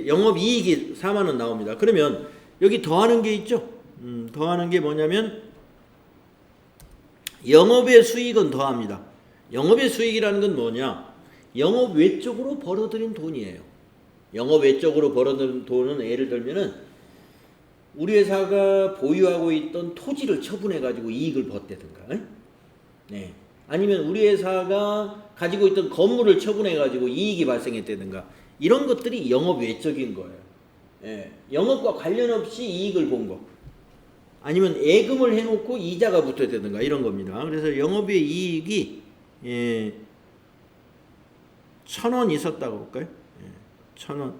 A: 영업이익이 4만 원 나옵니다. 그러면 여기 더하는 게 있죠. 더하는 게 뭐냐면 영업의 수익은 더합니다. 영업의 수익이라는 건 뭐냐? 영업 외적으로 벌어들인 돈이에요. 영업 외적으로 벌어들인 돈은 예를 들면은 우리 회사가 보유하고 있던 토지를 처분해 가지고 이익을 벗대든가, 네. 아니면 우리 회사가 가지고 있던 건물을 처분해 가지고 이익이 발생했다든가 이런 것들이 영업 외적인 거예요. 예. 영업과 관련 없이 이익을 본 거. 아니면 예금을 해놓고 이자가 붙어야되든가 이런 겁니다. 그래서 영업의 이익이 1,000원 있었다고 볼까요? 1,000원.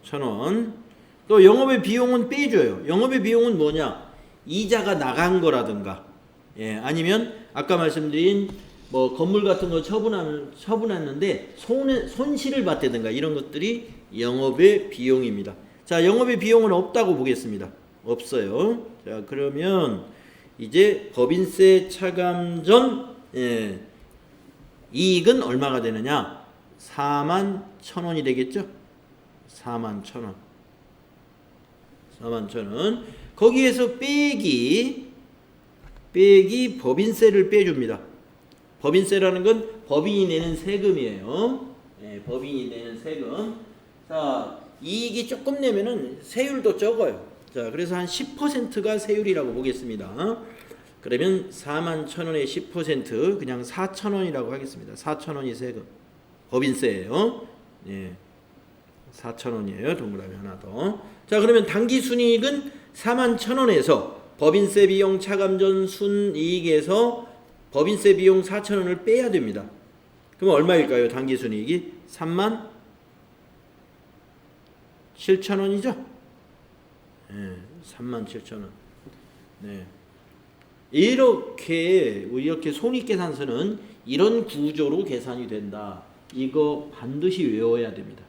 A: 1,000원. 또 영업의 비용은 빼줘요. 영업의 비용은 뭐냐? 이자가 나간 거라든가, 아니면 아까 말씀드린 뭐 건물 같은 거 처분했는데 손실을 봤다든가 이런 것들이 영업의 비용입니다. 자, 영업의 비용은 없다고 보겠습니다. 없어요. 자, 그러면 이제 법인세 차감 전 이익은 얼마가 되느냐? 41,000원이 되겠죠? 41,000원. 41,000원. 거기에서 빼기 법인세를 빼줍니다. 법인세라는 건 법인이 내는 세금이에요. 법인이 내는 세금. 자, 이익이 조금 내면은 세율도 적어요. 자, 그래서 한 10%가 세율이라고 보겠습니다. 그러면 41,000원의 10% 그냥 4,000원이라고 하겠습니다. 4,000원이 세금. 법인세예요. 4,000원이에요. 동그라미 하나 더. 자, 그러면 당기순이익은 41,000원에서 법인세 비용 차감 전 순이익에서 법인세 비용 4,000원을 빼야 됩니다. 그럼 얼마일까요? 당기순이익이 37,000원이죠? 37,000원. 네. 이렇게 손익계산서는 이런 구조로 계산이 된다. 이거 반드시 외워야 됩니다.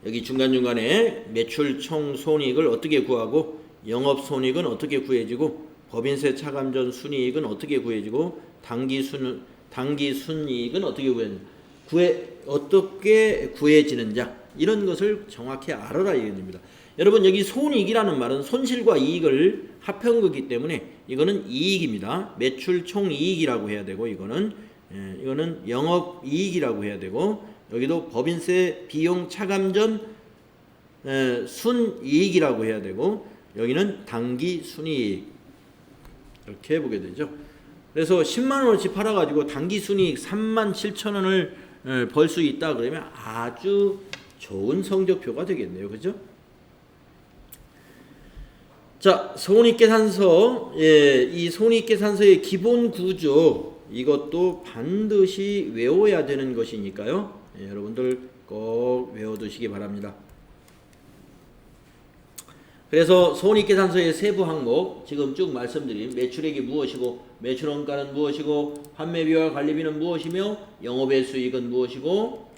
A: 여기 중간중간에 매출 총 손익을 어떻게 구하고 영업 손익은 어떻게 구해지고 법인세 차감전 순이익은 어떻게 구해지고 당기 순이익은 어떻게 구해지는지 이런 것을 정확히 알아라 이겁니다. 여러분 여기 손익이라는 말은 손실과 이익을 합한 거기 때문에 이거는 이익입니다. 매출 총이익이라고 해야 되고 이거는 영업이익이라고 해야 되고 여기도 법인세 비용 차감전 순이익이라고 해야 되고 여기는 당기 순이익 이렇게 보게 되죠. 그래서 10만원어치 팔아가지고 당기 순이익 37,000원을 벌 수 있다 그러면 아주 좋은 성적표가 되겠네요. 그죠? 자, 손익계산서. 이 손익계산서의 기본 구조 이것도 반드시 외워야 되는 것이니까요. 여러분들 꼭 외워두시기 바랍니다. 그래서 손익계산서의 세부 항목 지금 쭉 말씀드린 매출액이 무엇이고 매출원가는 무엇이고 판매비와 관리비는 무엇이며 영업의 수익은 무엇이고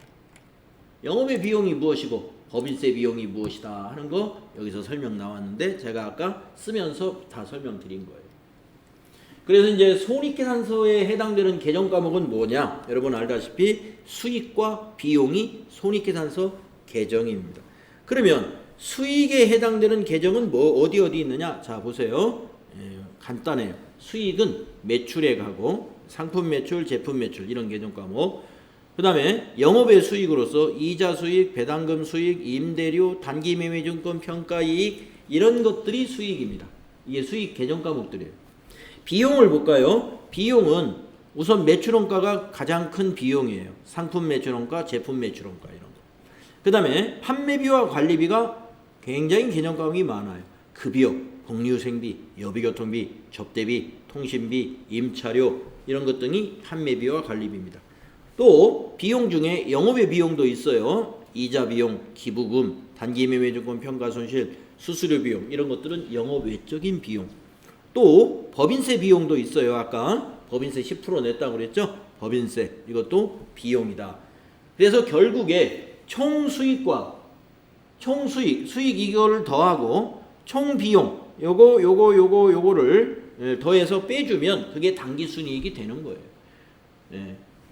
A: 영업의 비용이 무엇이고 법인세 비용이 무엇이다 하는 거 여기서 설명 나왔는데 제가 아까 쓰면서 다 설명드린 거예요. 그래서 이제 손익계산서에 해당되는 계정 과목은 뭐냐? 여러분 알다시피 수익과 비용이 손익계산서 계정입니다. 그러면 수익에 해당되는 계정은 어디 있느냐? 자 보세요. 간단해요. 수익은 매출액하고 상품 매출, 제품 매출 이런 계정 과목. 그 다음에 영업의 수익으로서 이자 수익, 배당금 수익, 임대료, 단기매매증권 평가이익 이런 것들이 수익입니다. 이게 수익 계정 과목들이에요. 비용을 볼까요? 비용은 우선 매출원가가 가장 큰 비용이에요. 상품 매출원가, 제품 매출원가 이런 거. 그 다음에 판매비와 관리비가 굉장히 개념 과목이 많아요. 급여, 복리후생비, 여비교통비, 접대비, 통신비, 임차료 이런 것 등이 판매비와 관리비입니다. 또 비용 중에 영업의 비용도 있어요. 이자 비용, 기부금, 단기매매증권 평가손실, 수수료 비용 이런 것들은 영업 외적인 비용. 또 법인세 비용도 있어요. 아까 법인세 10% 냈다고 그랬죠. 법인세 이것도 비용이다. 그래서 결국에 총수익과 수익 이거를 더하고 총비용 요거를 더해서 빼주면 그게 당기순이익이 되는 거예요.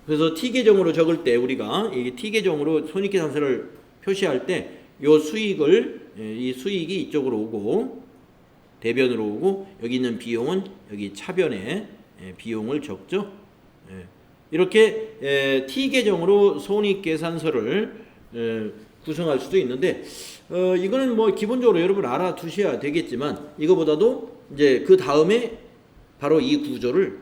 A: 그래서 T계정으로 적을 때 우리가 이 T계정으로 손익계산서를 표시할 때 요 수익을 이 수익이 이쪽으로 오고 대변으로 오고 여기 있는 비용은 여기 차변에 비용을 적죠. 이렇게 T계정으로 손익계산서를 구성할 수도 있는데 이거는 뭐 기본적으로 여러분 알아두셔야 되겠지만 이거보다도 이제 그 다음에 바로 이 구조를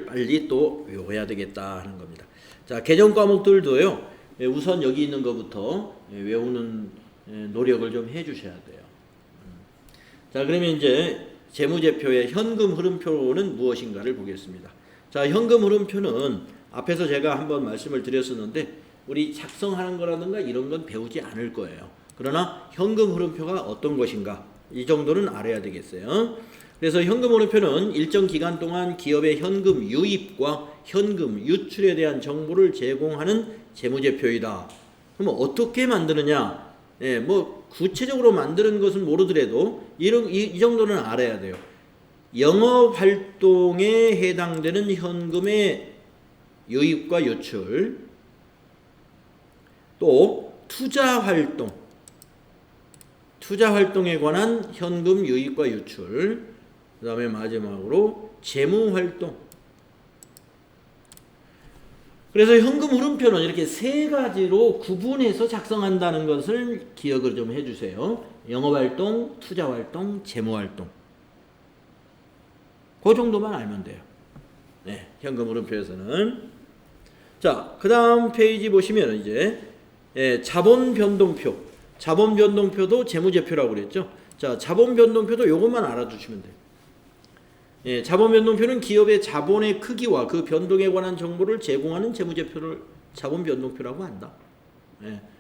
A: 빨리 또 외워야 되겠다 하는 겁니다. 자, 계정 과목들도요. 우선 여기 있는 것부터 외우는 노력을 좀 해주셔야 돼요. 자, 그러면 이제 재무제표의 현금 흐름표는 무엇인가를 보겠습니다. 자, 현금 흐름표는 앞에서 제가 한번 말씀을 드렸었는데 우리 작성하는 거라든가 이런 건 배우지 않을 거예요. 그러나 현금 흐름표가 어떤 것인가 이 정도는 알아야 되겠어요. 그래서 현금 흐름표는 일정 기간 동안 기업의 현금 유입과 현금 유출에 대한 정보를 제공하는 재무제표이다. 그럼 어떻게 만드느냐? 뭐 구체적으로 만드는 것은 모르더라도 이 정도는 알아야 돼요. 영업 활동에 해당되는 현금의 유입과 유출, 또 투자 활동에 관한 현금 유입과 유출, 그 다음에 마지막으로 재무 활동. 그래서 현금 흐름표는 이렇게 세 가지로 구분해서 작성한다는 것을 기억을 좀 해주세요. 영업 활동, 투자 활동, 재무 활동. 그 정도만 알면 돼요. 현금 흐름표에서는. 자, 그 다음 페이지 보시면 이제 자본 변동표. 자본 변동표도 재무제표라고 그랬죠. 자, 자본 변동표도 요것만 알아두시면 돼요. 자본 변동표는 기업의 자본의 크기와 그 변동에 관한 정보를 제공하는 재무제표를 자본 변동표라고 한다.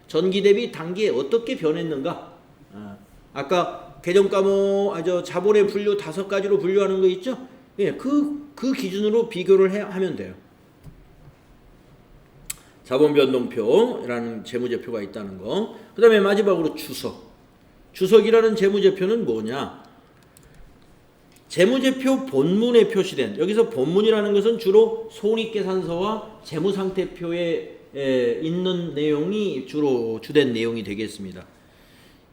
A: 전기 대비 단기에 어떻게 변했는가? 아까 계정 과목 자본의 분류 5가지로 분류하는 거 있죠? 그 기준으로 비교를 하면 돼요. 자본변동표라는 재무제표가 있다는 거. 그 다음에 마지막으로 주석. 주석이라는 재무제표는 뭐냐? 재무제표 본문에 표시된, 여기서 본문이라는 것은 주로 손익계산서와 재무상태표에 있는 내용이 주로 주된 내용이 되겠습니다.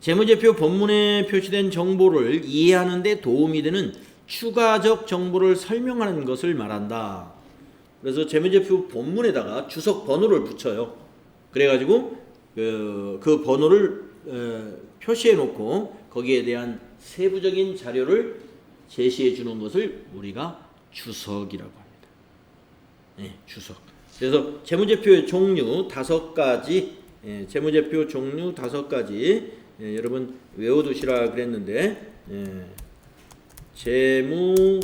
A: 재무제표 본문에 표시된 정보를 이해하는 데 도움이 되는 추가적 정보를 설명하는 것을 말한다. 그래서 재무제표 본문에다가 주석 번호를 붙여요. 그래가지고 그 번호를 표시해 놓고 거기에 대한 세부적인 자료를 제시해 주는 것을 우리가 주석이라고 합니다. 네, 주석. 그래서 재무제표의 종류 5가지, 재무제표 종류 5가지, 여러분 외워두시라 그랬는데, 재무제표의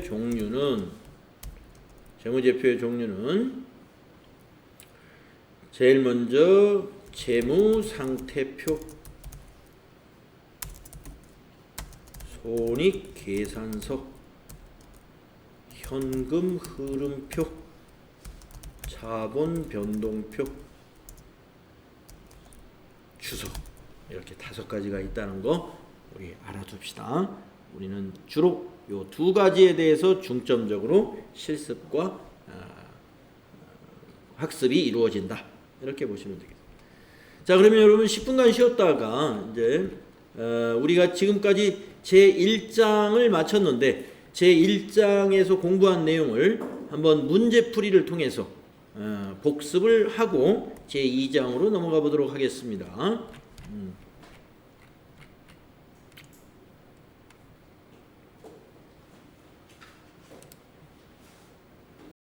A: 종류는 제일 먼저 재무상태표, 손익계산서, 현금흐름표, 자본변동표, 주석, 이렇게 5가지가 있다는 거 우리 알아둡시다. 우리는 주로 요 2가지에 대해서 중점적으로 실습과 학습이 이루어진다. 이렇게 보시면 되겠습니다. 자, 그러면 여러분 10분간 쉬었다가 이제 우리가 지금까지 제1장을 마쳤는데 제1장에서 공부한 내용을 한번 문제풀이를 통해서 복습을 하고 제2장으로 넘어가 보도록 하겠습니다.